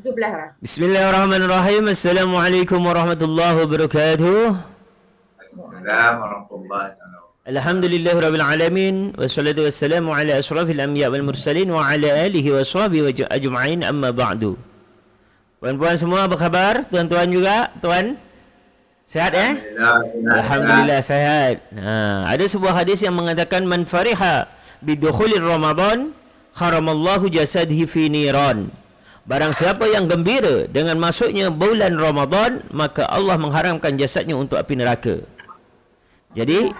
17 lah. Bismillahirrahmanirrahim. Assalamualaikum warahmatullahi wabarakatuh. Waalaikumsalam warahmatullahi wabarakatuh. Alhamdulillahirabbil alamin wassalatu wassalamu ala asyrafil anbiya wal mursalin wa ala alihi washabihi ajma'in, amma ba'du. Puan-puan semua apa khabar? Tuan-tuan juga, tuan? Sihat Alhamdulillah sihat. Ada sebuah hadis yang mengatakan man fariha bidukhulir Ramadan kharamallahu jasadihi fi niran. Barang siapa yang gembira dengan masuknya bulan Ramadan, maka Allah mengharamkan jasadnya untuk api neraka. Jadi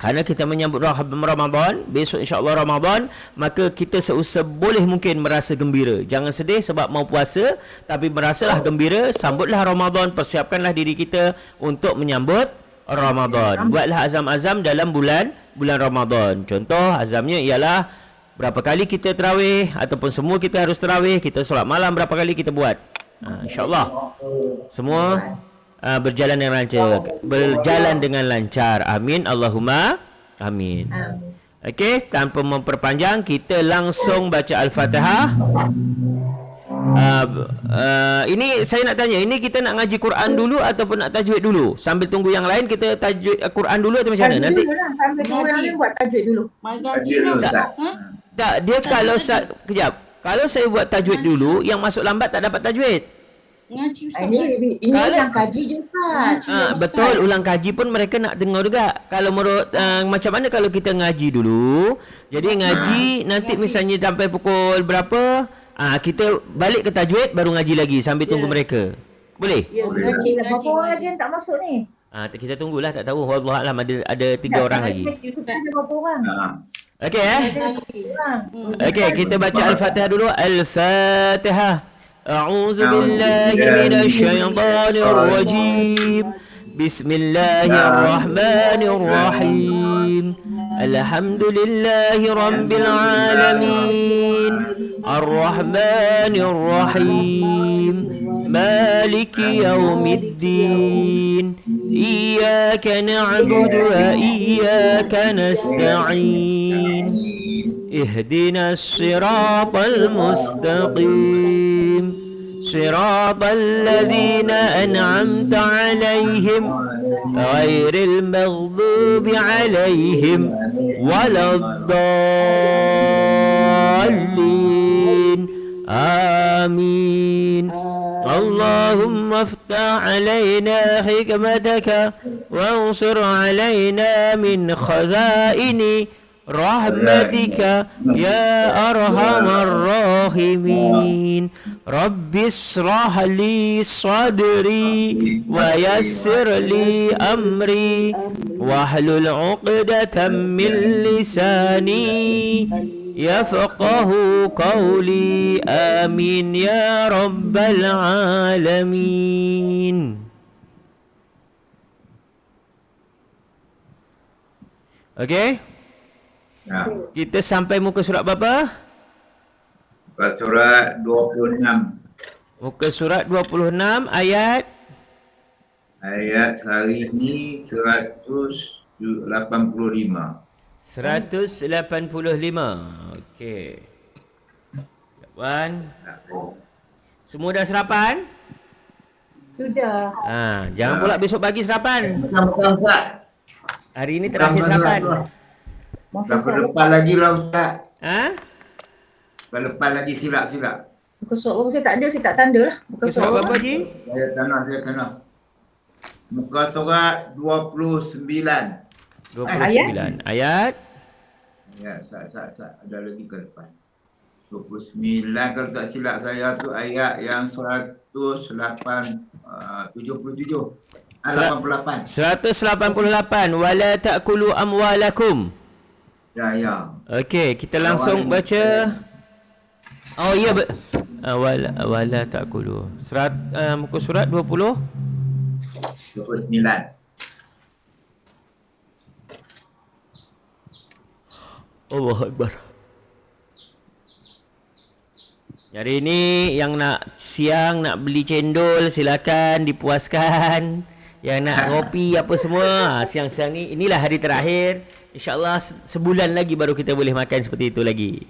kerana kita menyambut Ramadan, besok insya-Allah Ramadan, maka kita seboleh mungkin merasa gembira. Jangan sedih sebab mau puasa, tapi merasalah gembira, sambutlah Ramadan, persiapkanlah diri kita untuk menyambut Ramadan. Buatlah azam-azam dalam bulan Ramadan. Contoh azamnya ialah berapa kali kita tarawih, ataupun semua kita harus tarawih, kita solat malam berapa kali kita buat. InsyaAllah semua berjalan dengan lancar. Amin Allahumma amin. Okey, tanpa memperpanjang, kita langsung baca Al-Fatihah. Ini saya nak tanya, ini kita nak ngaji Quran dulu ataupun nak tajwid dulu? Sambil tunggu yang lain kita tajwid Quran dulu atau macam mana? Nanti sambil tunggu yang lain buat tajwid dulu. Tajwid dulu Ustaz. Tak, dia kalau kejap. Kalau saya buat tajwid dulu, yang masuk lambat tak dapat tajwid. Ngaji Ustaz. Ini yang kaji je Ustaz. Betul, ulang kaji pun mereka nak dengar juga. Kalau menurut macam mana kalau kita ngaji dulu? Jadi ngaji nanti misalnya sampai pukul berapa? Kita balik ke tajwid baru ngaji lagi sambil tunggu mereka. Boleh? Ya, ngaji. Berapa orang lagi yang tak masuk ni? Kita tunggulah, tak tahu. Wallahu alam, ada 3 orang lagi. Ada berapa orang? Okey Okey, kita baca Al-Fatihah dulu. Al-Fatihah. A'udzu billahi minasy syaithanir rajim. Bismillahirrahmanirrahim. Alhamdulillahi rabbil alamin. Ar-Rahmanir Rahim. Maliki yaumiddin. Iyyaka na'budu wa iyyaka nasta'in. Ihdinas siratal mustaqim. Siratal ladzina an'amta 'alaihim ghairil maghdubi 'alaihim waladdallin. Amin. Allahumma aftah alaina hikmataka wansur alaina min khazaini rahmatika ya arhamar rahimin. Rabbi israh li sadri wa yassir li amri wahlul 'uqdatam min lisani yafqahu qawli. Amin ya rabbal alamin. Okey? Kita sampai muka surat berapa? Muka surat 26. Muka surat 26 ayat hari ini 185. 185. Okey. Puan, semua dah sarapan? Sudah. Jangan pula besok pagi sarapan. Bukan Ustaz. Hari ini terakhir sarapan. Lepas lepas lagi lah Ustaz. Lepas lagi silap-silap. Muka surat berapa saya tak ada, saya tak tanda lah. Muka surat berapa Ji? Saya tanah. Muka surat 29. 29. Ayat? Ya, sat. Ada lagi ke depan. 29 kalau tak silap saya tu ayat yang 177. 88. 188. Wala ta'kulu amwalakum. Ya. Okey, kita langsung baca. Oh ya, wala ta'kulu. Muka surat 29. Allahu Akbar. Hari ini yang nak siang nak beli cendol silakan dipuaskan. Yang nak kopi apa semua, siang-siang ni inilah hari terakhir. InsyaAllah sebulan lagi baru kita boleh makan seperti itu lagi.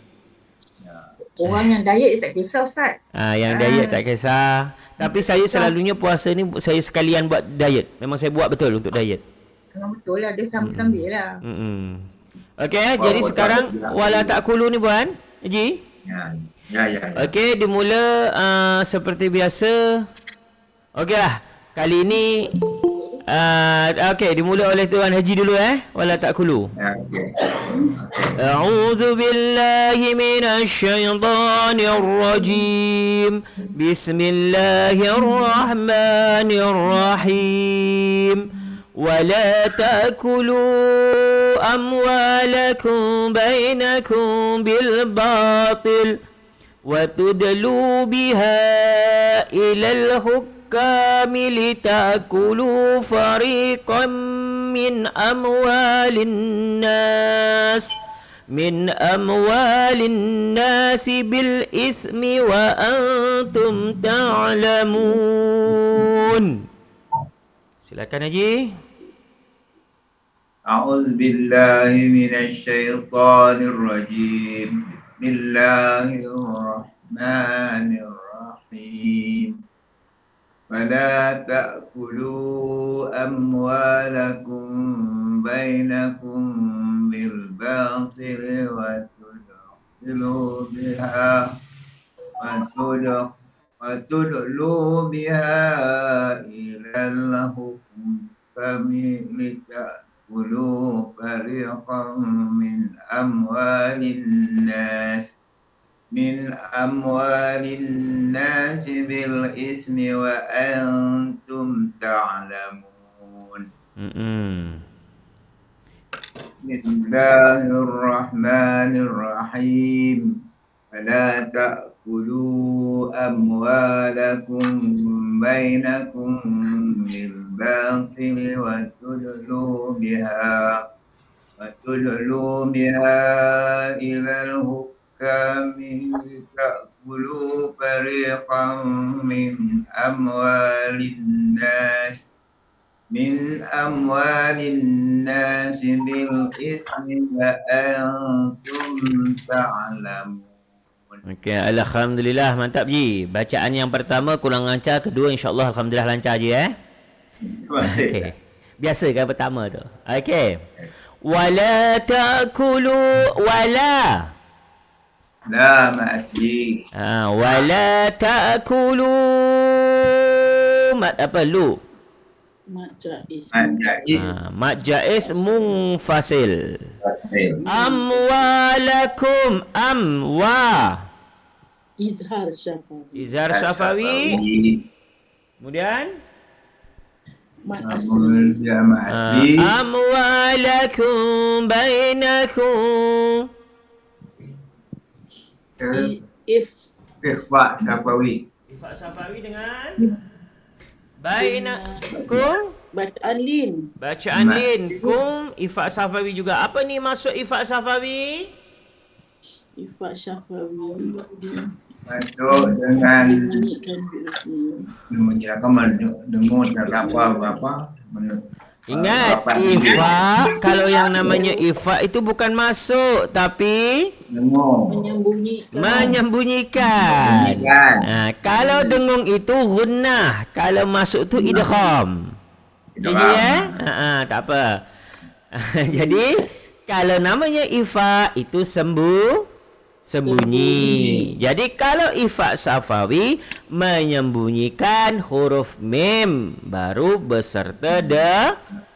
Orang yang diet dia tak kisah Ustaz. Yang diet tak kisah. Tapi saya Kisah. selalunya puasa ni saya sekalian buat diet. Memang saya buat betul untuk diet. Memang betul lah, dia sambil-sambil lah. Okey, jadi puasa sekarang dia wala ta'kulu ni puan, Haji. Ya. Okey, dimula seperti biasa. Okeylah. Kali ini okey, dimula oleh Tuan Haji dulu wala ta'kulu. Ya, okey. أعوذ بالله من الشيطان الرجيم بسم الله الرحمن الرحيم ولا تأكلوا أموالكم بينكم بالباطل وتدلوا بها إلى الحكام لتأكلوا فريقا من أموال الناس بالإثم وأنتم تعلمون. Silakan Haji. أعوذ بالله من الشيطان الرجيم بسم الله الرحمن الرحيم ولا تأكلوا أموالكم بينكم بالباطل وتدلوا بها إلى الحكام لتأكلوا فريقا من أموال الناس بالإثم وأنتم تعلمون. بسم الله الرحمن الرحيم ولا تأكلوا أموالكم بينكم بالباطل وتدلوا بها إلى الحكام لتأكلوا فريقا من أموال الناس بالإثم وأنتم تعلمون. Okey, alhamdulillah, mantap Ji. Bacaan yang pertama kurang lancar, kedua insya-Allah alhamdulillah lancar Ji Okey. Biasa kan pertama tu. Okey. Wala ta'kulu wala. لا مأسي. Wala ta'kulu. Mat apa lu? Mat jaiz. Mat jaiz munfasil. Amwalakum amwa. Izhar syafawi. Izhar syafawi. Kemudian Mat asli. amwalakum bainakum. Ikhfa Safawi. Ifa syafawi dengan bainakum. Bacaan lin. Bacaan lin. Kum ifa syafawi juga. Apa ni maksud ifa syafawi? Ifa syafawi. Masuk dengan Bunyikan menjelaskan dengung berapa Ingat, ifa, kalau yang namanya ifa itu bukan masuk tapi dengung menyembunyikan. Kalau dengung itu gunnah, kalau masuk tu idgham. Jadi tak apa. Jadi kalau namanya ifa itu sembunyi. Jadi kalau ifa safawi menyembunyikan huruf mim baru beserta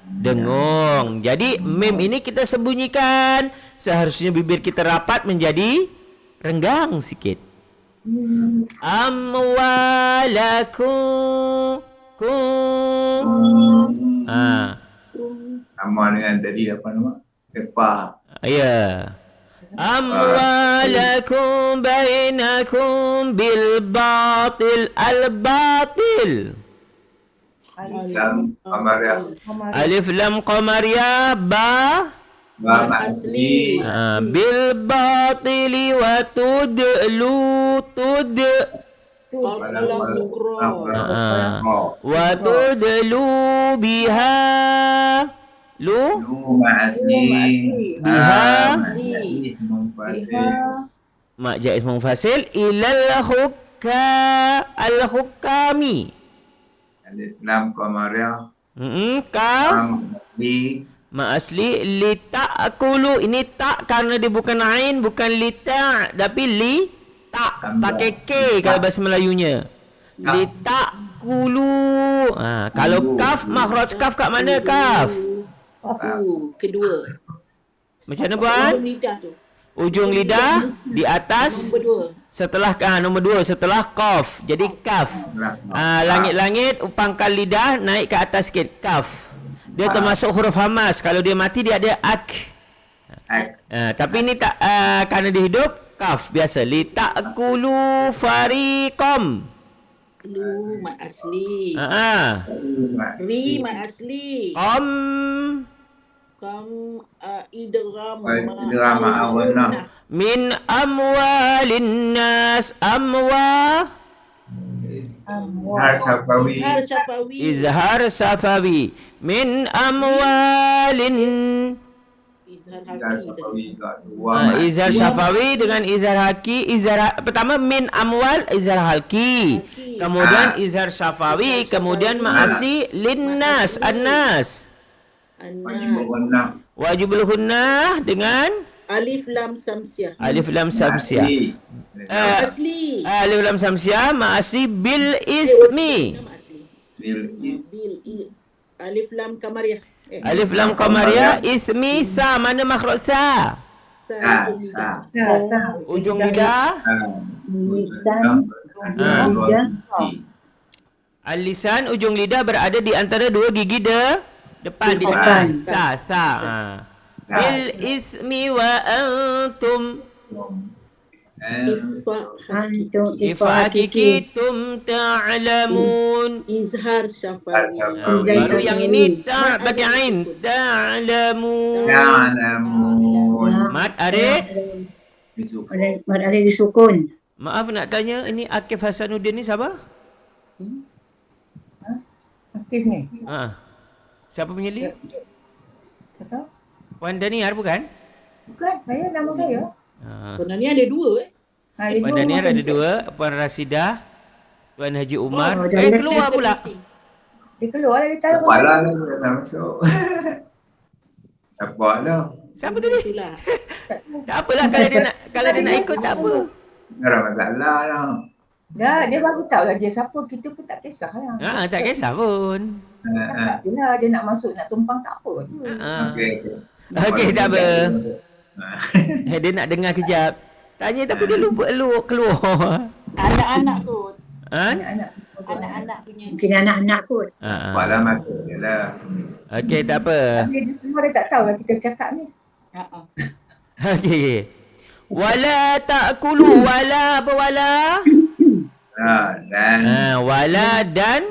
dengung. Jadi mim ini kita sembunyikan. Seharusnya bibir kita rapat menjadi renggang sikit. Amwalakum sama dengan tadi apa nama? Kepa. Ya. Amwalakum bainakum bil batil. Al batil. Lam Qamariyah. Alif lam qamariyah ba Asli. bil batili wa tudlu Qalqalah sukra. wa tudlu biha Lu Asli. biha Semua fasih. mak jaiz munfasil ilal al-hukami. Alif lam qamariyah. Kaf Li. mak asli li ta'kulu. Ini tak karena dia bukan ain, bukan li ta', tapi li tak pakai k kalau bahasa Melayunya. Li ta'kulu. Kalau kaf, makhraj kaf kat mana kaf? Kedua. Macam mana puan? Ujung lidah tu. Ujung lidah di atas Nombor 2. setelah nombor 2 setelah qaf. Jadi kaf. Langit-langit pangkal lidah naik ke atas sikit, kaf. Dia termasuk huruf hamas. Kalau dia mati dia ada ak. Tapi ini tak kerana dia hidup kaf biasa. Li ta'kulu fariqam. Lu mat asli. Ri mat asli. Kam idgham Idgham ma'awnah. Min amwalin nas Safawi. izhar safawi min amwalin izhar safawi dengan izhar haki. Pertama min amwal izhar halki, kemudian izhar safawi, kemudian ma'asli linnas annas. Wajibul gunnah dengan alif lam samsiah. alif lam samsiah. Asli. Alif lam samsiah ma'asli bil ismi. Alif lam kamariyah. Alif lam qamariyah ismi sa. Mana makhraj sa? Ujung lidah. Al-lisan ujung lidah berada di antara dua gigi depan di tengah. Sa. Bil ismi wa antum ifakikitum ta'lamun. Izhar syafawi. Baru yang ini ta' pakai ain. Ta'lamun. Mat arid. Mad alif disukun. Maaf nak tanya, ini Akif Hasanuddin ni siapa? Aktif ni. Siapa penyeli? Tak tahu. Puan Daniar bukan? Bukan, nama saya. Puan ni ada dua Puan Daniar ada dua, Puan Rasidah, Tuan Haji Umar. dia Keluar pula. Dia keluar dia tahu. Kepala lah nak masuk. Apa lah. Siapa tu ni? Itulah. Tak apalah kalau dia nak ikut tak apa. Tak ada masalah lah. Dia bagi tahu lah dia siapa, kita pun tak kisah lah. Tak kisah pun. Tak bila dia nak masuk, nak tumpang tak apa tu. Okey, tak apa. Dia nak dengar kejap. Tanya tapi dia lupa keluar. Anak-anak tu. Anak-anak punya. Mungkin anak-anak kot. Kepala masuk je lah. Okey, tak apa. Dia semua dia tak tahu lah kita bercakap ni. Okey. Wala ta'kulu. Wala apa wala? Dan Wala dan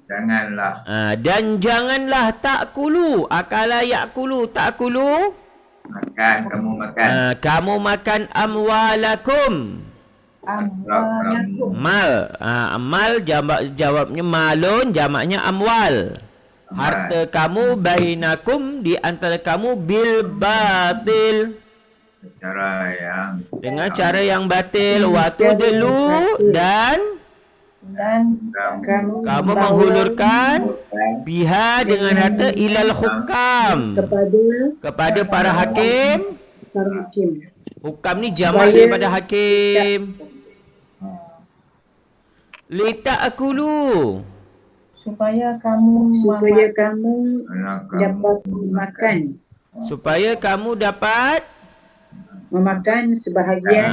janganlah. Dan janganlah ta'kulu. Akala ya'kulu. Ta'kulu. Makan, kamu makan. Kamu makan amwalakum. Mal. Mal jawabnya malun, jamaknya amwal. Harta kamu bainakum di antara kamu bil batil. Dengan cara yang batil. Waktu dulu dan kamu menghulurkan biha dengan harta ilal hukam kepada para hakim. Hukam ni jamak daripada hakim. Lita'kulu. Supaya kamu dapat makan. Supaya kamu dapat Memakan sebahagian.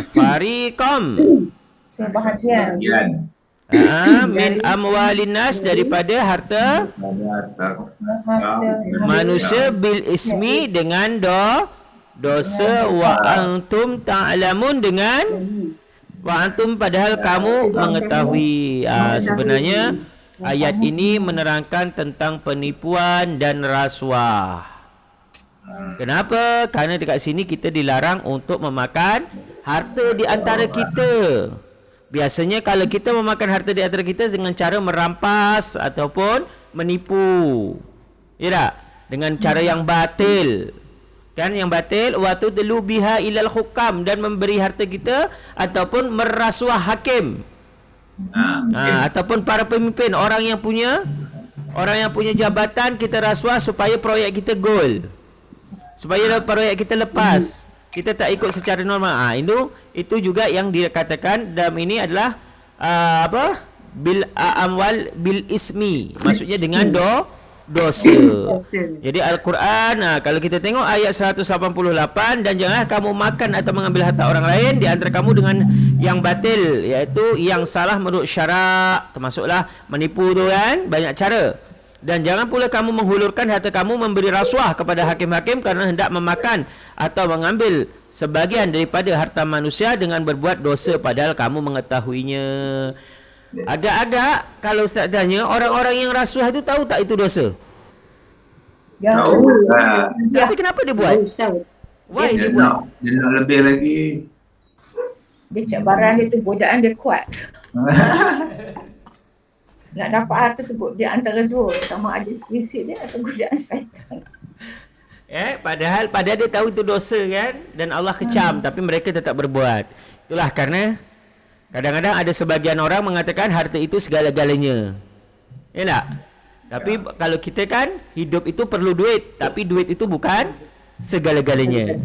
Fariqam. sebahagian. Min amwalin nas, daripada harta manusia bil ismi dengan dosa. Wa antum ta'lamun dengan wa antum padahal kamu mengetahui. Sebenarnya ayat ini menerangkan tentang penipuan dan rasuah. Kenapa? Kerana dekat sini kita dilarang untuk memakan harta di antara kita. Biasanya kalau kita memakan harta di antara kita dengan cara merampas ataupun menipu. Ya tak? Dengan cara yang batil. Kan yang batil, wa tudlu biha ilal hukam, dan memberi harta kita ataupun merasuah hakim. Ataupun para pemimpin, orang yang punya jabatan kita rasuah supaya proyek kita goal. Supaya proyek kita lepas. Kita tak ikut secara normal. Itu juga yang dikatakan dalam ini adalah bil amwal bil ismi. Maksudnya dengan dosa. Jadi Al-Quran, kalau kita tengok ayat 188, dan janganlah kamu makan atau mengambil harta orang lain di antara kamu dengan yang batil, iaitu yang salah menurut syarak, termasuklah menipu tu kan, banyak cara. Dan jangan pula kamu menghulurkan harta kamu memberi rasuah kepada hakim-hakim kerana hendak memakan atau mengambil sebagian daripada harta manusia dengan berbuat dosa padahal kamu mengetahuinya. Agak-agak kalau Ustaz tanya, orang-orang yang rasuah itu tahu tak itu dosa? Tahu tak? Tapi kenapa dia buat? Why dia buat? Dia nak lebih lagi. Dia cabaran dia tu, godaan dia kuat. Nak dapat harta tu dia antara dua, sama ada prinsip dia atau godaan syaitan. Padahal dia tahu itu dosa kan, dan Allah kecam, tapi mereka tetap berbuat. Itulah karena kadang-kadang ada sebagian orang mengatakan harta itu segala-galanya. Ya tak? Tapi kalau kita kan, hidup itu perlu duit, tapi duit itu bukan segala-galanya.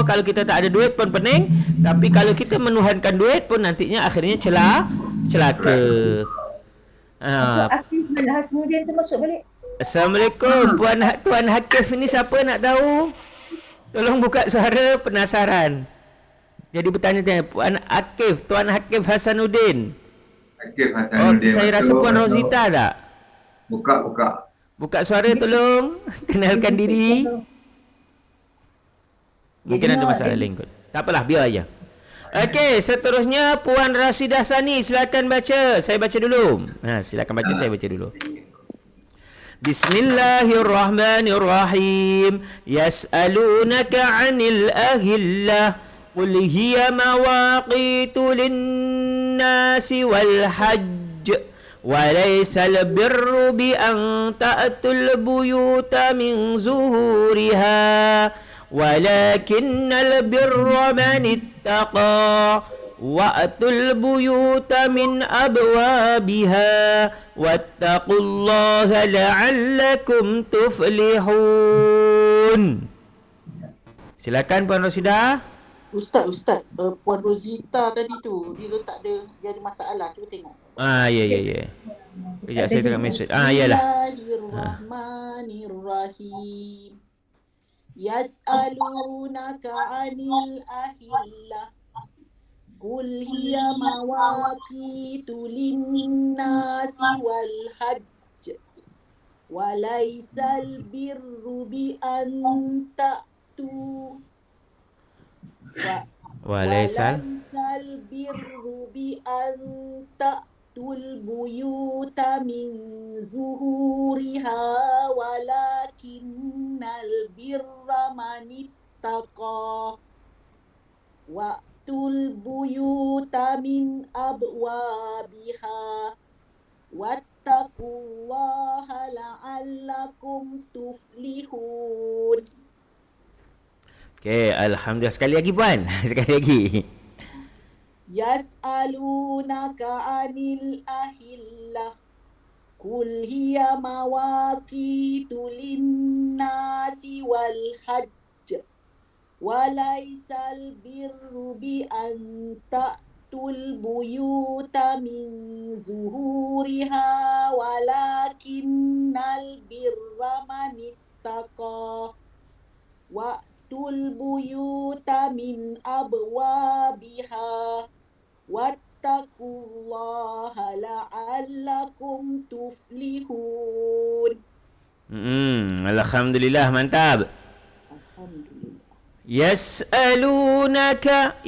Kalau kita tak ada duit pun pening, tapi kalau kita menuhankan duit pun nantinya akhirnya celaka. Akif mana Hasmudin tu masuk balik? Assalamualaikum Tuan Hakif ni, siapa nak tahu? Tolong buka suara, penasaran. Jadi bertanya-tanya, Tuan Hakif Hasanuddin. Hakif Hasanuddin. Saya rasa Puan Rosita tak? Buka. Buka suara tolong. Kenalkan diri. Mungkin ada masalah lain kot. Tak apalah, biar aja. Okey, seterusnya Puan Rashidah Sani, silakan baca. Saya baca dulu. Silakan baca, saya baca dulu. Bismillahirrahmanirrahim. Yas'alunaka 'anil ahillah. Qul hiya mawaqitu lin-nasi wal hajj. وليس البر بأن تأتوا البيوت من زهورها ولكن البر من اتقى وأتوا البيوت من أبوابها واتقوا الله لعلكم تفلحون. Silakan Puan Roshidah. Ustaz, Puan Rosita tadi tu, dia tak ada, dia ada masalah. Cuba tengok. Ya. Sekejap saya tengok mesej. Yalah. Bismillahirrahmanirrahim. Yas'alunaka 'anil ahillah. Qul hiya mawaqitu lin-nasi wal hajj. Wa laysal birru bi an ta'tu walaysal birru bi an ta'tul buyuta min zuhuriha walakinnal birra man ittaqa wa'tul buyuta min abwabiha wattaqullaha la'allakum tuflihun. Okey, alhamdulillah. Sekali lagi Puan. Sekali lagi. Yas'alunaka 'anil ahillah. Qul hiya mawaqitu lin-nasi wal hajj. Walaysal birru bi an ta'tul buyuta min zuhuriha walakinnal birra man ittaqa. Wa'tul buyuta min abwabiha wattaqullaha la'allakum tuflihun. Alhamdulillah, mantap. Alhamdulillah. Yas'alunaka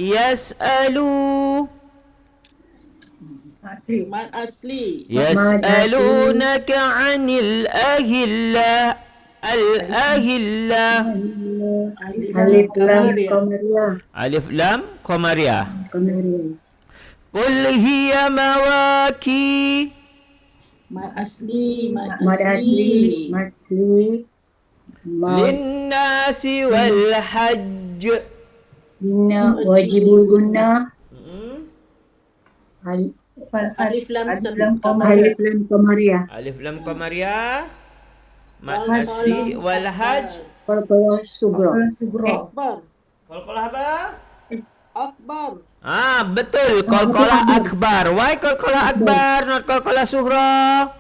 Mat asli. Yas'alunaka 'anil ahillah. Al-ahillah. Alif lam qamariyah. Alif lam qamariyah. Qamariyah. Qul hiya mawaki. Mat asli. Mad asli. Linnasi wal hajj. Inna wajibul gunnah. Alif lam Alif lam qamariyah. Alif lam qamariyah. Mad asli wal hajj. Qalqalah sughra. Akbar. Qalqalah apa? Akbar. Betul. Qalqalah akbar. Why qalqalah akbar not qalqalah sughra?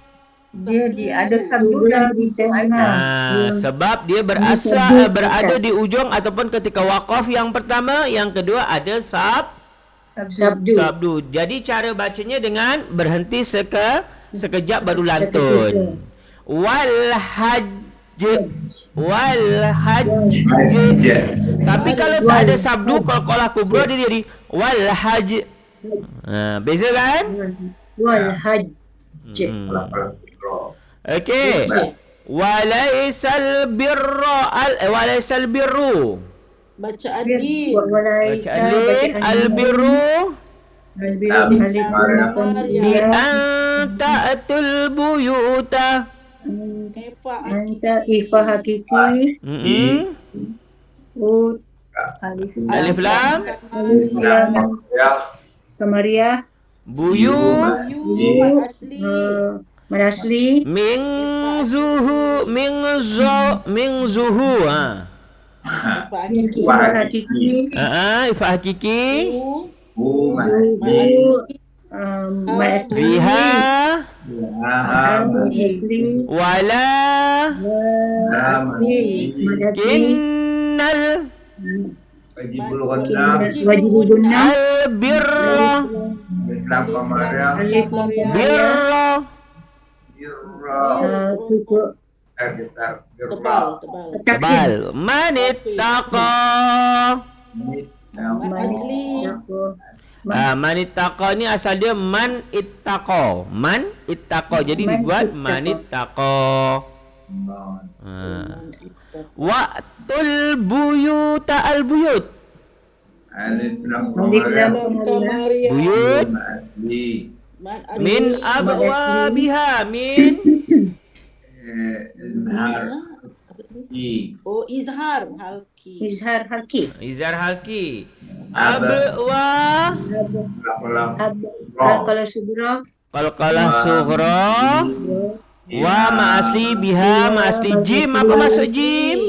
Dia ada sabdu dan di tengah. Sebab dia berada di ujung ataupun ketika waqaf yang pertama, yang kedua ada sabdu. Jadi cara bacanya dengan berhenti sekejap baru lantun. Wal hajj. Tapi kalau tak ada sabdu qalqalah kubra dia jadi wal hajj. Beza kan? Wal hajj. Okey. Walaisal birru. Bacaan din. Bacaan din al-birru bi anta'atul buyuta. Anta ifa hakiki. Alif lam qamariyah. buyu Mad asli. min zuhu. Ifa hakiki. Ifa hakiki. Mad asli. Biha Mad asli. wala Mad asli. kinnal Wajibul gunnah. Wajibul gunnah. al-birra Alif lam qamariyah. Alif lam birra Tebal. tebal. Manittaqa. Asli. Manittaqa ni asal dia man ittaqa. Jadi dibuat manittaqa. Wa'tul buyuta al-buyut. Alif lam Qamariyah. Buyut min abwabiha min Izhar halki. Izhar halki. izhar halki. Abwa Qalqalah sughra. qalqalah sughra. Wa ma asli biha ma asli jim. Apa maksud jim?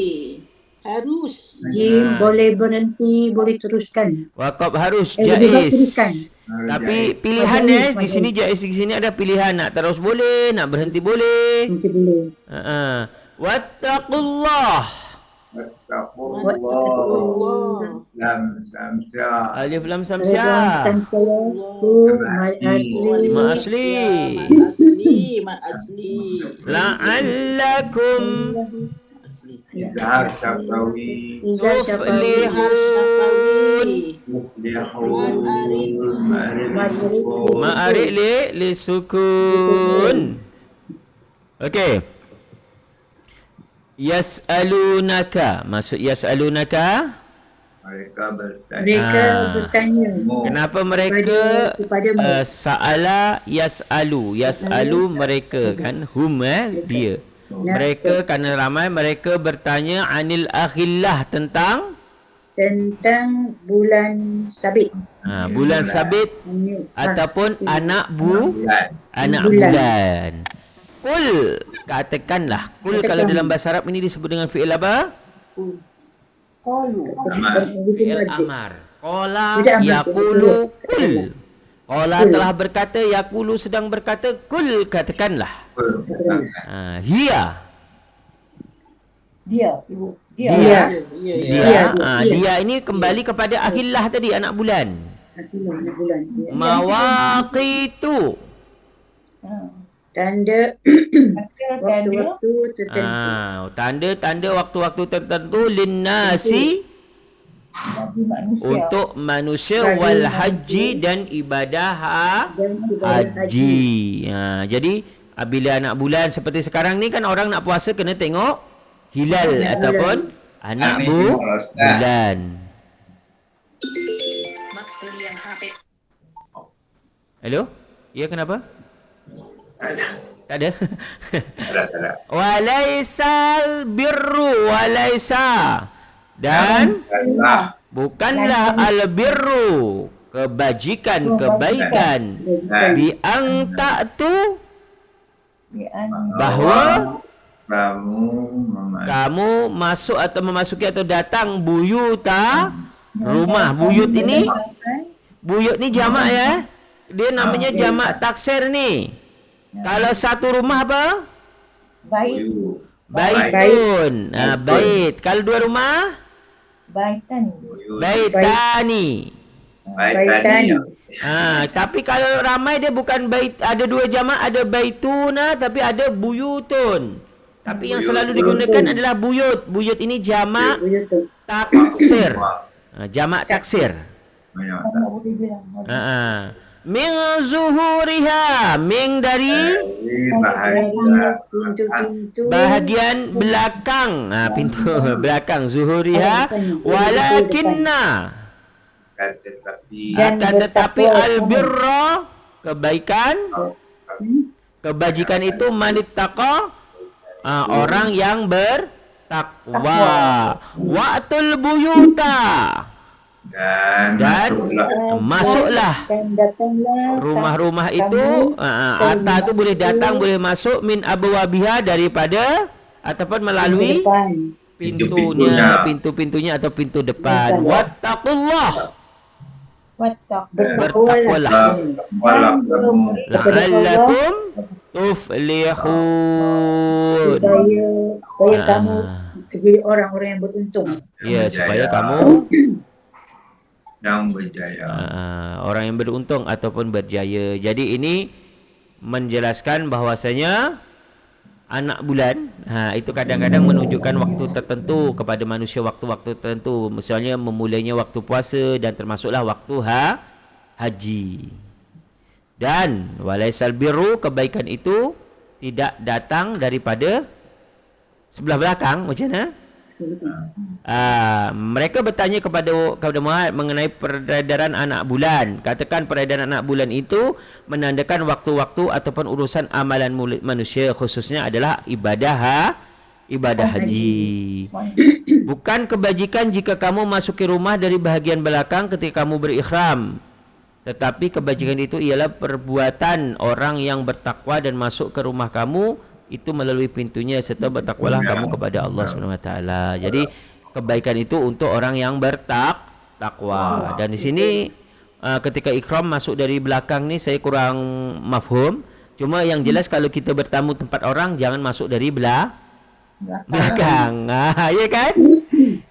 Harus. Jim boleh berhenti, boleh teruskan. Waqaf harus boleh jaiz. teruskan. Tapi pilihan di sini jaiz, di sini ada pilihan, nak terus boleh, nak berhenti boleh. Nanti boleh. Wattaqullah. Wattaqullah. Lam samsya. Alif lam Samsaya. samsya. Mad asli. Ma asli. Mat asli. La'allakum Izhar syafawi. Izhar syafawi. Ma'arik li sukun. Okey. Yas'alunaka. Maksud yas'alunaka? Mereka bertanya. Kenapa mereka Kepadamu. sa'ala yas'alu mereka kan dia. Mereka kerana ramai mereka bertanya anil akhillah tentang bulan sabit. bulan sabit ataupun anak bulan. Kul, katakanlah. Kul kalau dalam bahasa Arab ini disebut dengan fi'il apa? Fi'il amar. Qala yaqulu kul. Qala telah berkata, yaqulu sedang berkata, kul katakanlah. Hiya. Dia, ibu. Dia ini kembali kepada akhillah tadi, anak bulan. Mawaqitu. Tanda waktu-waktu tertentu. Tanda-tanda waktu-waktu tertentu linnasi untuk manusia wal haji dan ibadah haji. Jadi bila anak bulan seperti sekarang ni kan orang nak puasa kena tengok hilal ataupun anak bulan. Hello? Ya, kenapa? Tak ada. Tak ada. Walaisal birru walaisa. Dan Allah. bukanlah al-birru kebaikan bi ang ta'tu bahawa kamu masuk atau memasuki atau datang buyuta rumah. Buyut ini jamak ya. Dia namanya jamak taksir ni. Kalau satu rumah apa? Baik. Baitun. Bait. Kalau dua rumah? Baitan. Baitani. Baitani. Tapi kalau ramai dia bukan bait, ada dua jamak, ada baituna tapi ada buyutun. Tapi yang selalu digunakan adalah buyut. Buyut ini jamak taksir. Jamak taksir. Min zuhuriha, min dari bahagian belakang. Pintu belakang zuhuriha. Walakinna, akan tetapi albirra, kebaikan, kebajikan itu manittaqa, orang yang bertakwa. Wa'tul buyuta, dan masuklah rumah-rumah itu. Ata tu boleh datang, boleh masuk, min abwabiha, daripada ataupun melalui pintu-pintunya atau pintu depan. Wattaqullah, bertakwalah, la'allakum tuflihun, supaya kamu jadi orang-orang yang beruntung. ya, supaya kamu yang berjaya. Orang yang beruntung ataupun berjaya. Jadi ini menjelaskan bahawasanya anak bulan itu kadang-kadang menunjukkan waktu tertentu kepada manusia, waktu-waktu tertentu. Misalnya memulainya waktu puasa dan termasuklah waktu haji. Dan walaisal birru, kebaikan itu tidak datang daripada sebelah belakang. Macam mana? Mereka bertanya kepada Muhammad mengenai peredaran anak bulan. Katakan peredaran anak bulan itu menandakan waktu-waktu ataupun urusan amalan manusia, khususnya adalah ibadah haji. Bukan kebajikan jika kamu masuki rumah dari bahagian belakang ketika kamu berikhram, tetapi kebajikan itu ialah perbuatan orang yang bertakwa dan masuk ke rumah kamu itu melalui pintunya, serta bertakwalah kamu kepada Allah SWT. Jadi kebaikan itu untuk orang yang bertakwa. Dan di sini ketika ikram masuk dari belakang ni saya kurang mafhum. Cuma yang jelas kalau kita bertamu tempat orang, jangan masuk dari belakang. Ya kan?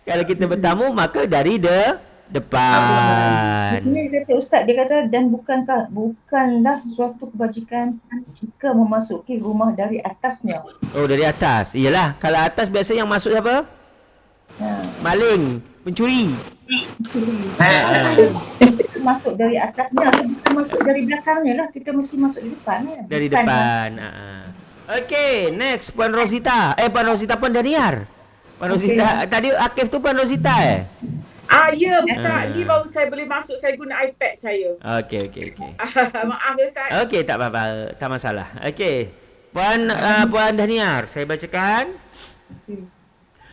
Kalau kita bertamu maka dari depan. Ini kata Ustaz, dia kata dan bukanlah suatu kebajikan jika memasuki rumah dari atasnya. Oh, dari atas. Iyalah, kalau atas biasa yang masuk siapa? Maling, pencuri. Masuk dari atasnya atau kita masuk dari belakangnya lah. Kita mesti masuk di depan ya. Dari depan. Okey, next Puan Rosita. Puan Rosita, Puan Daniar. Puan Rosita, tadi Akif tu Puan Rosita Ya Ustaz, ni baru saya boleh masuk, saya guna iPad saya. Okey. Maaf ya Ustaz. Okey, tak apa-apa, tak masalah. Okey. Puan Daniar, saya bacakan.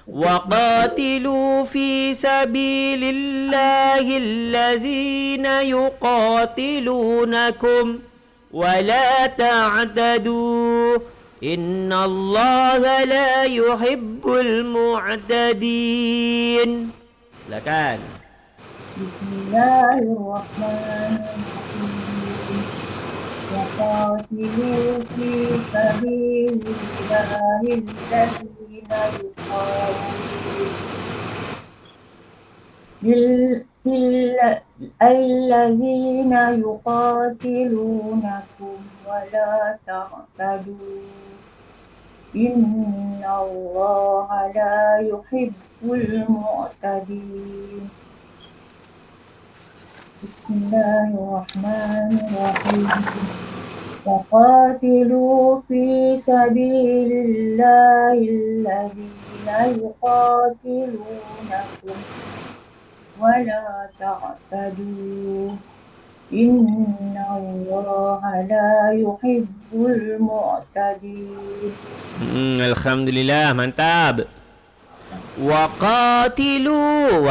Wa qatilu fi sabilillahi alladhina yuqatilunakum wa la ta'tadu innallaha la yuhibbul mu'tadin. Silakan. Bismillahirrahmanirrahim. Waqatilu fi sabilillahi allazina yuqatilunakum wa la ta'tadu innallaha la yuhibbul mu'tadin. Bismillahirrahmanirrahim. Waqatilu fi sabilillahi allazina yuqatilunakum wa la ta'tadu innallaha la yuhibbul mu'tadin. Alhamdulillah, mantap. Waqatilu,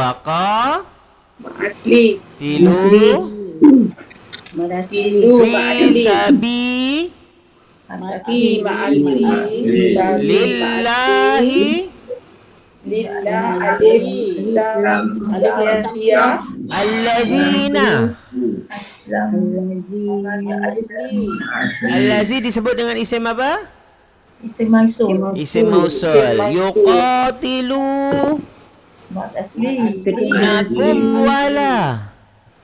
Asli. tilu Madasili. fi sabi Fi ma'asli. lillahi Lillah. Alif. Lam. Alif. Sia. alladzina. Asli. Alladzi disebut dengan isim apa? Isim mausul. Isim mausul. Yuqatilu Mat asli. nakum wala.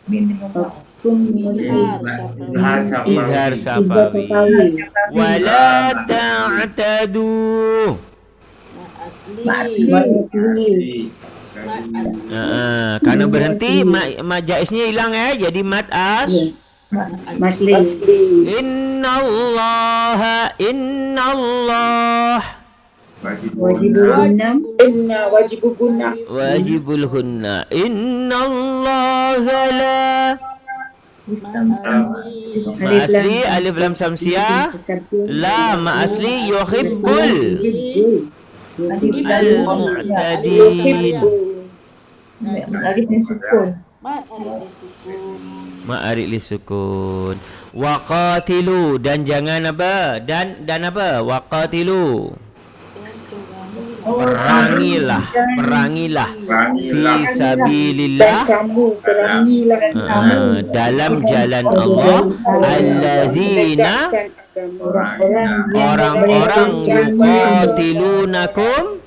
Min dengan ba. Izhar safawi. Wala ta'tadu. Madasili. Karena berhenti mat jaiznya hilang jadi mat as. Masli. Innallaha Wajibul enam. Inna wajibul guna. wajibul hunna. Innallaha la ma asli alif lam samsiah la ma asli yuhibbul al-mu'tadin. Alif dan sukun. Ma'arik li sukun. Waqatilu, dan jangan apa? Dan apa? Waqatilu. Perangilah fi sabilillah, Kamu perangilah dalam jalan Allah, allazina, orang-orang yuqatilunakum,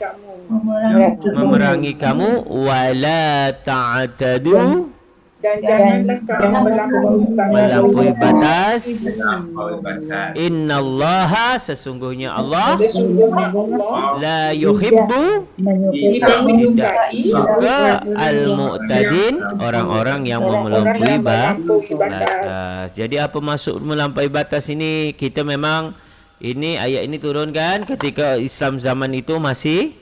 memerangi kamu, wala ta'tadu, dan janganlah kamu melampaui batas. Melampaui batas. Innallaha, sesungguhnya Allah, Sesungguhnya Allah la yuhibbu, tidak menyukai suka al-mu'tadin, orang-orang yang melampaui batas. batas. Jadi apa maksud melampaui batas ini? Kita memang ayat ini turunkan ketika Islam zaman itu masih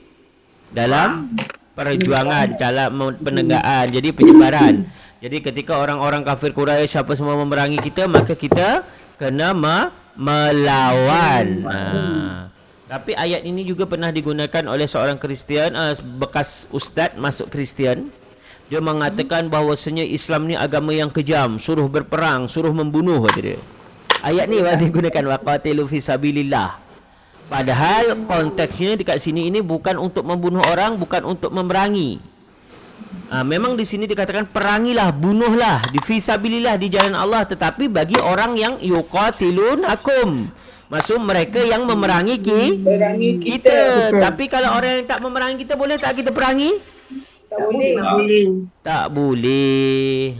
dalam perjuangan, dalam penegakan, jadi penyebaran. Jadi ketika orang-orang kafir Quraisy siapa semua memerangi kita, maka kita kena melawan. Tapi ayat ini juga pernah digunakan oleh seorang Kristian, bekas ustaz masuk Kristian. Dia mengatakan bahawasanya Islam ni agama yang kejam, suruh berperang, suruh membunuh, kata dia. Ayat ni digunakan waqatilu fi sabilillah. Padahal konteksnya dekat sini ini bukan untuk membunuh orang, bukan untuk memerangi. Memang di sini dikatakan perangilah, bunuhlah di fisabilillah, di jalan Allah, tetapi bagi orang yang yuqatilunakum, maksud mereka yang memerangi kita. Tapi kalau orang yang tak memerangi kita, boleh tak kita perangi? Tak boleh.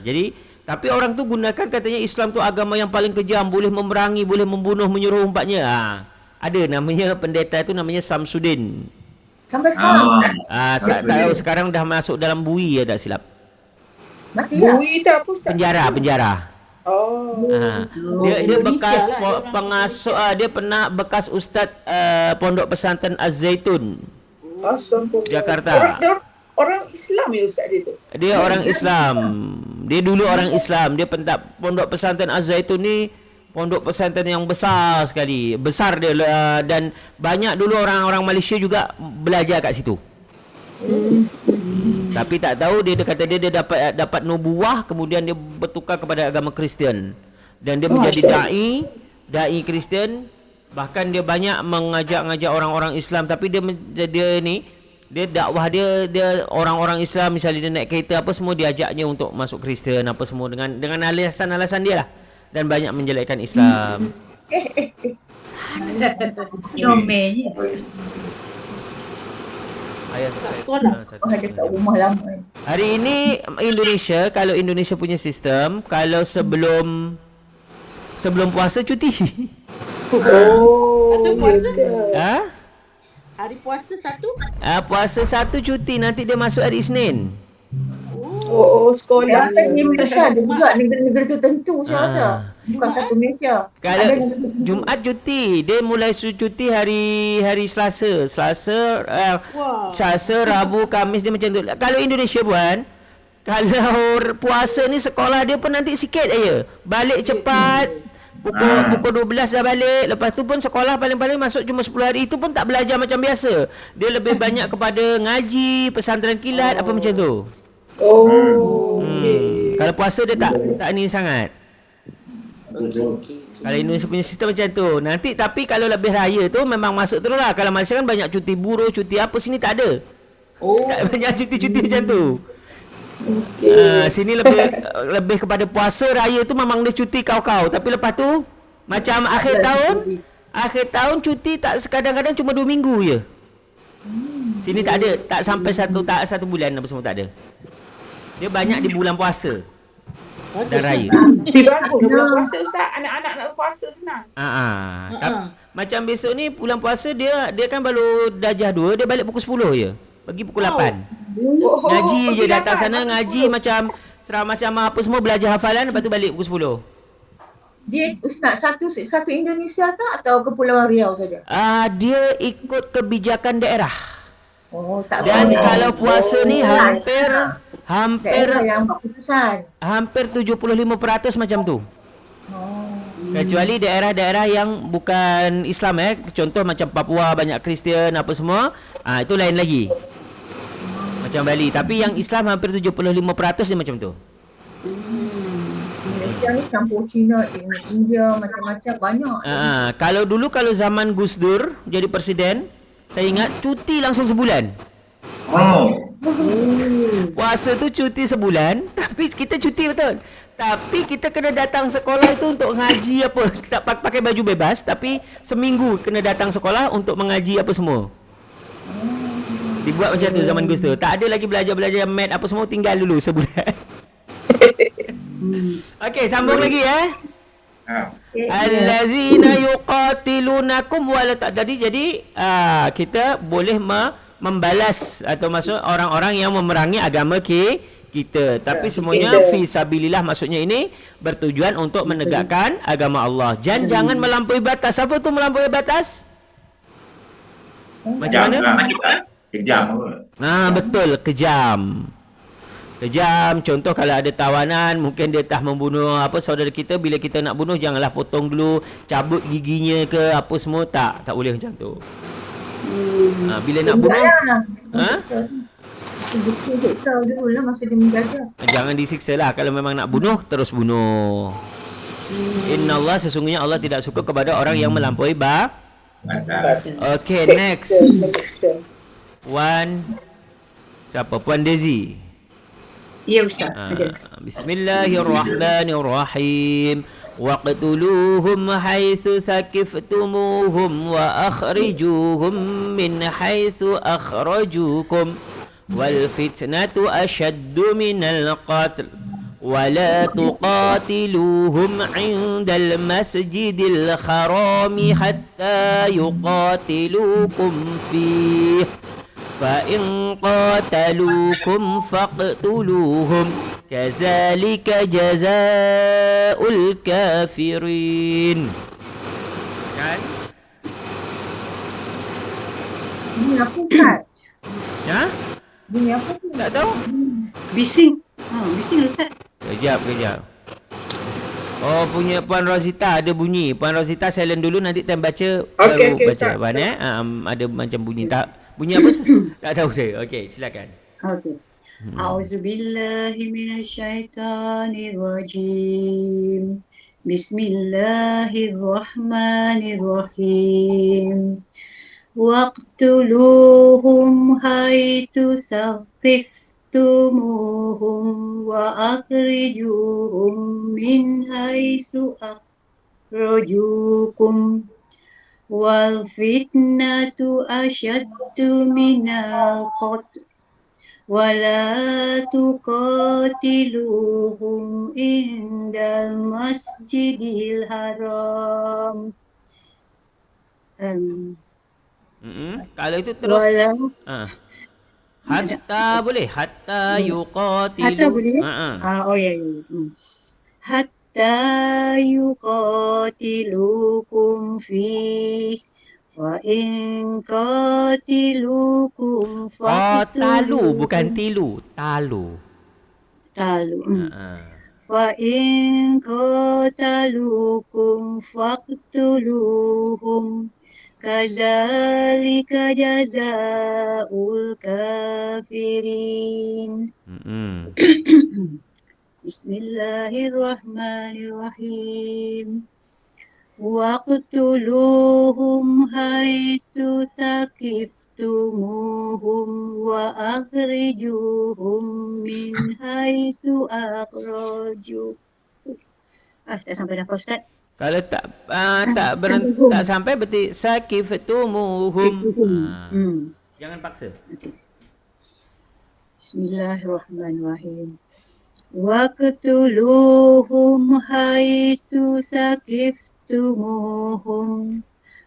Jadi tapi orang tu gunakan katanya Islam tu agama yang paling kejam, boleh memerangi, boleh membunuh, menyuruh umpatnya. Ada namanya pendeta tu namanya Samsudin. Sampai sekarang. Tak tahu sekarang dah masuk dalam bui ya, tak silap. Mati lah. Bui tak apa Ustaz? Penjara. Oh. Dia bekas pengasuh, dia pernah bekas ustaz Pondok Pesantren Az-Zaitun, Jakarta. Orang Islam ya Ustaz dia tu? Dia orang Islam. Dia dulu orang Islam. Dia Pondok Pesantren Az-Zaitun ni pondok pesantren yang besar sekali. Besar dia, dan banyak dulu orang-orang Malaysia juga belajar kat situ. Tapi tak tahu dia kata dia dapat nubuah, kemudian dia bertukar kepada agama Kristian. Dan dia menjadi dai Kristian. Bahkan dia banyak mengajak orang-orang Islam, tapi dia dakwah dia orang-orang Islam, misalnya dia naik kereta apa semua diajaknya untuk masuk Kristian apa semua dengan alasan-alasan dia lah, dan banyak menjelekkan Islam. Comelnya. Ada kat rumah lama. Hari ini Indonesia, kalau Indonesia punya sistem, kalau sebelum puasa cuti. Atau puasa? Hari puasa satu? Puasa satu cuti, nanti dia masuk hari Isnin. Sekolah. Di Malaysia ada juga negara-negara tertentu saya rasa. Bukan satu Malaysia. Kalau Jumaat cuti, dia mulai cuti hari Selasa. Selasa, Rabu, Khamis, dia macam tu. Kalau Indonesia pun, kalau puasa ni sekolah dia pun nanti sikit aja. Balik cepat, Pukul 12 dah balik. Lepas tu pun sekolah paling-paling masuk cuma 10 hari. Itu pun tak belajar macam biasa. Dia lebih banyak kepada ngaji, pesantren kilat, apa macam tu. Kalau puasa dia tak ni sangat. Kalau Indonesia punya sistem macam tu. Nanti tapi kalau lebih raya tu memang masuk terus lah. Kalau Malaysia kan banyak cuti buruh, cuti apa, sini tak ada. Tak banyak cuti-cuti macam tu. Sini lebih kepada puasa raya tu memang dia cuti kau-kau. Tapi lepas tu macam akhir tahun cuti tak, kadang-kadang cuma 2 minggu je. Sini tak ada, tak sampai satu bulan apa semua tak ada. Dia banyak di bulan puasa dan raya. Bagus bulan puasa Ustaz. Anak-anak nak puasa senang. Macam besok ni bulan puasa dia kan baru darjah 2, dia balik pukul 10 je. Pergi pukul 8. Ngaji je datang sana ngaji macam ceramah apa semua, belajar hafalan, lepas tu balik pukul 10. Dia Ustaz satu Indonesia ke atau Kepulauan Riau saja? Dia ikut kebijakan daerah. Tak Dan boleh. kalau puasa ni hampir Daerah yang buat keputusan. hampir 75% macam tu. Kecuali daerah-daerah yang bukan Islam contoh macam Papua banyak Kristian apa semua, itu lain lagi. Macam Bali, tapi yang Islam hampir 75% dia macam tu. Malaysia ni campur Cina, India, macam-macam banyak. Kalau zaman Gus Dur jadi presiden, saya ingat cuti langsung sebulan. Puasa tu cuti sebulan, tapi kita cuti betul. Tapi kita kena datang sekolah itu untuk ngaji apa. Tak pakai baju bebas, tapi seminggu kena datang sekolah untuk mengaji apa semua. Dibuat macam tu zaman Gus Dur. Tak ada lagi belajar mat apa semua, tinggal dulu sebulan. Okey, sambung lagi Allazina yuqatilunakum wala jadi kita boleh membalas atau maksud orang-orang yang memerangi agama kita. Tapi semuanya fi sabilillah, maksudnya ini bertujuan untuk menegakkan agama Allah. Jangan melampaui batas. Apa tu melampaui batas? Macam mana? Kejam. Betul, kejam. Contoh kalau ada tawanan, mungkin dia dah membunuh saudara kita, bila kita nak bunuh janganlah potong dulu, cabut giginya ke apa semua, tak boleh macam tu. Bila nak bunuh Siksa dulu lah masa dia menjaga. Jangan disiksa lah. Kalau memang nak bunuh, terus bunuh. Inna Allah, sesungguhnya Allah tidak suka kepada orang yang melampaui Okay, next. Siapa? Puan Daisy. Ya Ustaz. Bismillahirrahmanirrahim. Waqtuluhum haitsu thaqiftumuhum wa akhrijuhum min haitsu akhrajukum wal fitnatu ashaddu minal qatl ولا تقاتلوهم عند المسجد الحرام حتى يقاتلوكم فيه فإن قاتلوكم فاقتلوهم كذلك جزاء الكافرين. Kan? Bunyi apa Ustaz? Bunyi apa tu? Tak tahu? Bising. Bising Ustaz. Kejap. Oh, punya Puan Rosita ada bunyi. Puan Rosita silent dulu, nanti time baca baru baca. Puan ada macam bunyi. Tak bunyi apa? Tak tahu saya. Okey, silakan. Okey. A'udzubillahi minasyaitonirrajim. Bismillahirrahmanirrahim. Waqtuluhum haitsu tumuhum wa akhrijuhum min haitsu akhrajukum wal fitnatu ashaddu minal qatl wa la tuqatiluhum indal masjidil haram. Kalau itu terus hatta boleh, hatta yuqatilu. Hatta boleh? Oh ya. Hatta yuqatilukum fi wa in qatilukum qatalu bukan tilu, talu. فإن قاتلوكم فاقتلوهم كذلك جزاء الكافرين. بسم الله الرحمن الرحيم. واقتلوهم حيث ثقفتموهم وأخرجوهم من حيث أخرجوا. Tak sampai dah Ustaz. Kalau tak tak sampai berarti sakifetumuhum. Jangan paksa. Bismillahirrahmanirrahim. Waqtuluhum haitsu saqiftumuhum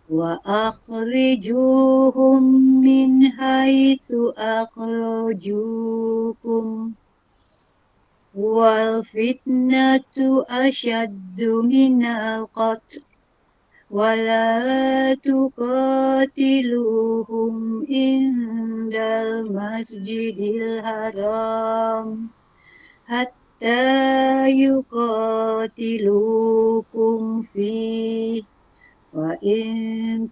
wa akhrijuhum min haitsu akhrajukum wal fitnatu ashaddu minal qatl wa la tuqatiluhum indal masjidil haram hatta yuqatilukum fihi wa in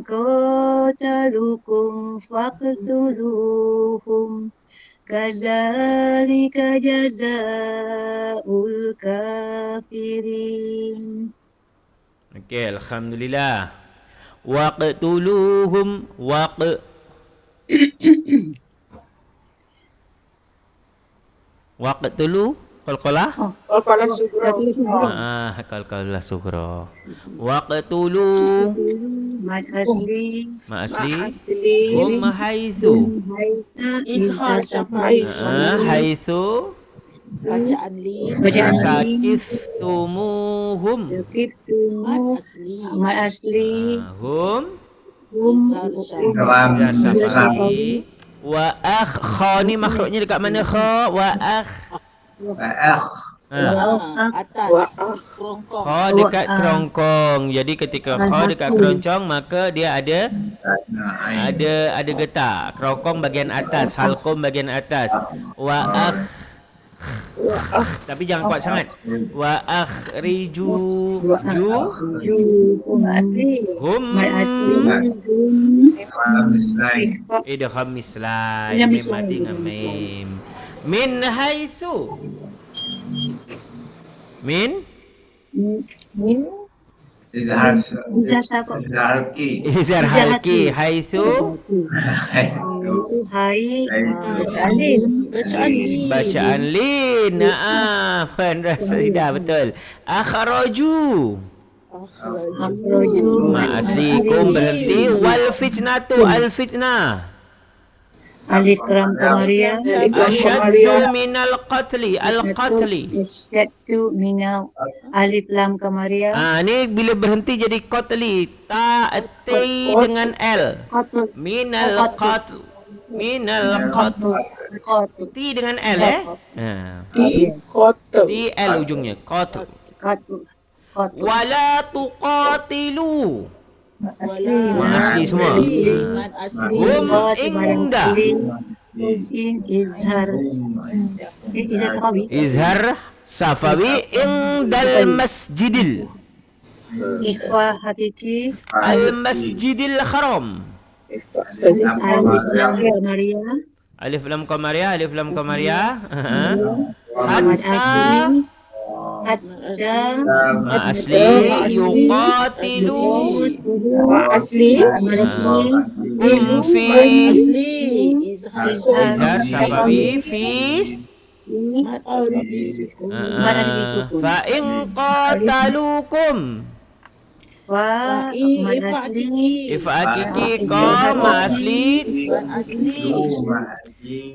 qatalukum faqtuluhum kadzalika jazaa'ul kafirin. Okey, alhamdulillah. Waqtuluhum waqtulu qalqalah Qalqalah sugra. qalqalah sughra. Waqtulu Mad asli ma asli Asli. hum haitsu Izhar syafai. haitsu Bacaan li. sakiftumuhum Mad asli. Mad asli hum Izhar syafai. izhar syafai wa akh kha ni makhrajnya dekat mana kha wa akh Atas. Kerongkong. kha dekat kerongkong. Jadi ketika kha dekat keroncong maka dia ada getah. Kerongkong bahagian atas, halqum bahagian atas. Wa akh tapi jangan kuat sangat. Wa akhriju hum idgham mislai mim mati dengan mim. Min haitsu min izhar halki haitsu bacaan lin. Rasidah betul. Akhraju ma aslikum berhenti. Wal fitnatu al fitnah Alif lam qamariyah asyaddu minal qatli al qatli. Asyaddu minal alif lam qamariyah. Ni bila berhenti jadi qatli. Ta'ti dengan L. Minal qatl. Minal qatl. Ti dengan L Ti L ujungnya. Qatl. Wala tuqatilu. Asli semua. Hum inda izhar safawi indal masjidil Ikhwa hakiki al masjidil haram. Alif lam Alif lam qamariyah qamariyah alif lam qamariyah hatta ma asli yuqatilu Asli. hum fi izhar safawi fi fa in qatalukum fa mad asli if hakiki qa ma asli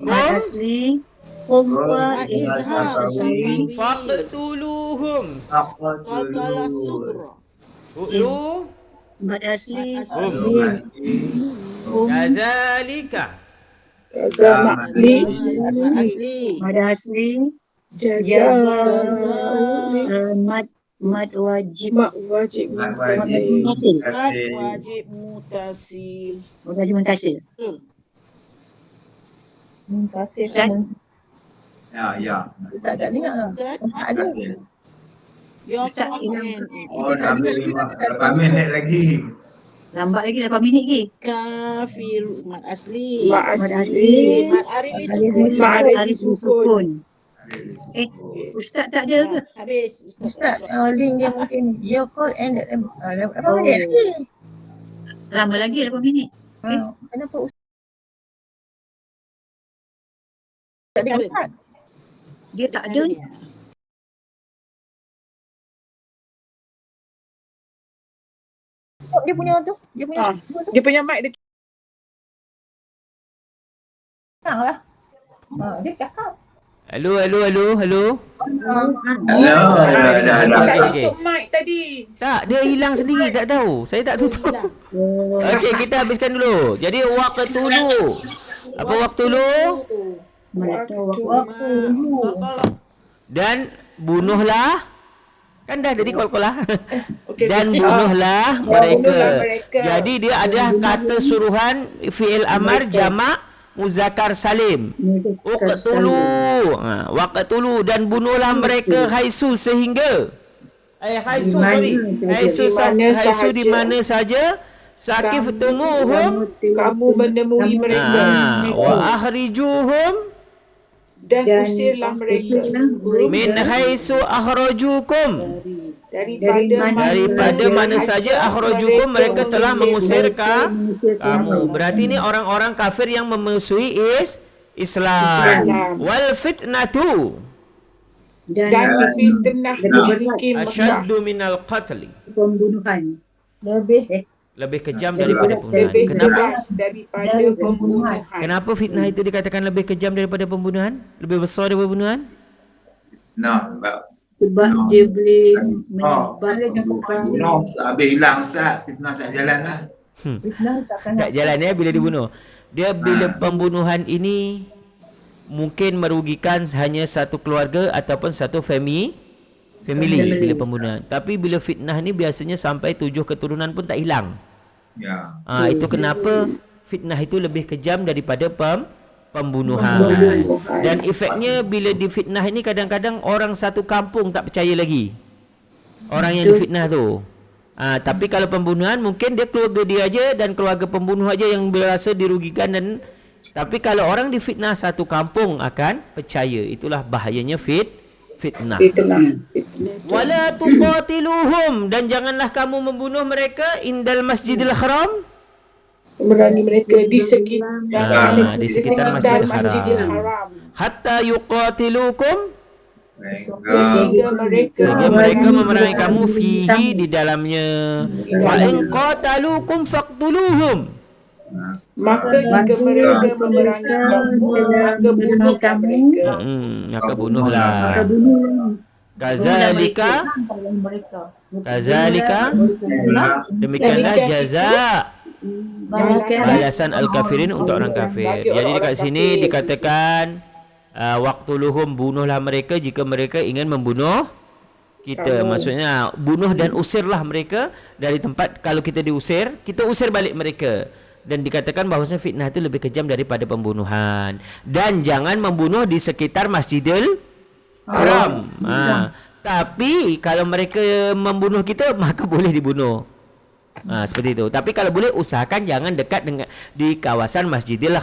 mad asli hum wa Izhar syafai. faqtuluhum Qalqalah sugra. lu mad asli kadzalika Kaza makli. Mad asli. mad asli Jaza. mad wajib Mak wajib mufasil. Mad wajib mutasil. wajib muntasil. Betul. Muntasil Ustaz? Ya. Ustaz tak dengar. Ustaz, Tak ada. your Ustaz, comment. Oh, dah ambil 8 minit lagi. Lambat lagi 8 minit lagi. Kafir mat asli. Mak Mat asli. Mat arili Arif sukun. Mak Arif Arif sukun. sukun. Ustaz tak ada ke? Habis. Ustaz, link dia mungkin your call and apa Oh. minit lagi? Lama lagi 8 minit. Kenapa Ustaz tak ada Ustaz? Dia tak ada ni. Dia punya tu, dia punya Ah. tu Dia punya mic dia sekarang lah. Dia cakap. Halo. Halo. saya dengar. Dah. tak Okey. tutup mic tadi. Tak, dia hilang sendiri, tak tahu. Saya tak tutup. Okey, kita habiskan dulu. Jadi waqtulu. Apa waqtulu? Waktu dulu. Dan bunuhlah. Kan dah jadi kol-kolah. Okey. Dan okey. bunuhlah bunuhlah mereka. mereka. Jadi dia ada kata suruhan fi'il amar jamak muzakkar salim. Uqtulu. Waqtulu dan bunuhlah mereka haisu sehingga haisu di mana saja sakiftumuhum Kamu menemui mereka. wa akhrijuhum Dan usirlah mereka. min haisu akhrajukum daripada mana saja akhrajukum mereka telah mengusir kamu. Berarti ni orang-orang kafir yang memusuhi Islam. Wal fitnatu Dan fitnah dibikin Mekah. asyaddu minal qatli. Pembunuhan. Lebih kejam daripada pembunuhan. Lebih Kenapa? keras daripada pembunuhan. Kenapa fitnah itu dikatakan lebih kejam daripada pembunuhan? Lebih besar daripada pembunuhan? Sebab dia boleh menyebabkan Bunuh, habis hilang Ustaz. Fitnah tak jalan lah. Tak jalan ya bila dibunuh. Dia bila pembunuhan ini mungkin merugikan hanya satu keluarga ataupun satu family bila pembunuhan. Tapi bila fitnah ni biasanya sampai 7 keturunan pun tak hilang. Ya. Itu kenapa fitnah itu lebih kejam daripada pembunuhan. Dan efeknya bila difitnah ini kadang-kadang orang satu kampung tak percaya lagi. Orang yang difitnah tu. Tapi kalau pembunuhan mungkin dia keluarga dia aja dan keluarga pembunuh aja yang berasa dirugikan dan tapi kalau orang difitnah satu kampung akan percaya. Itulah bahayanya fitnah. Wala tuqatiluhum dan janganlah kamu membunuh mereka indal Masjidil Haram. Memerangi mereka di sekitar Di sekitar Masjidil Haram. Hatta yuqatilukum Mereka sehingga mereka memerangi kamu fihi di dalamnya. Fa in qatalukum faqtuluhum. Maka jika mereka memerangi kamu, maka bunuhlah mereka. Maka bunuhlah. Kazalika demikianlah jaza balasan al-kafirin untuk orang kafir. Jadi dekat sini dikatakan waqtuluhum, bunuhlah mereka jika mereka ingin membunuh kita. Maksudnya bunuh dan usirlah mereka dari tempat. Kalau kita diusir, kita usir balik mereka. Dan dikatakan bahawasanya fitnah itu lebih kejam daripada pembunuhan. Dan jangan membunuh di sekitar Masjidil Haram. Tapi kalau mereka membunuh kita, maka boleh dibunuh. Seperti itu. Tapi kalau boleh usahakan jangan dekat dengan di kawasan Masjidil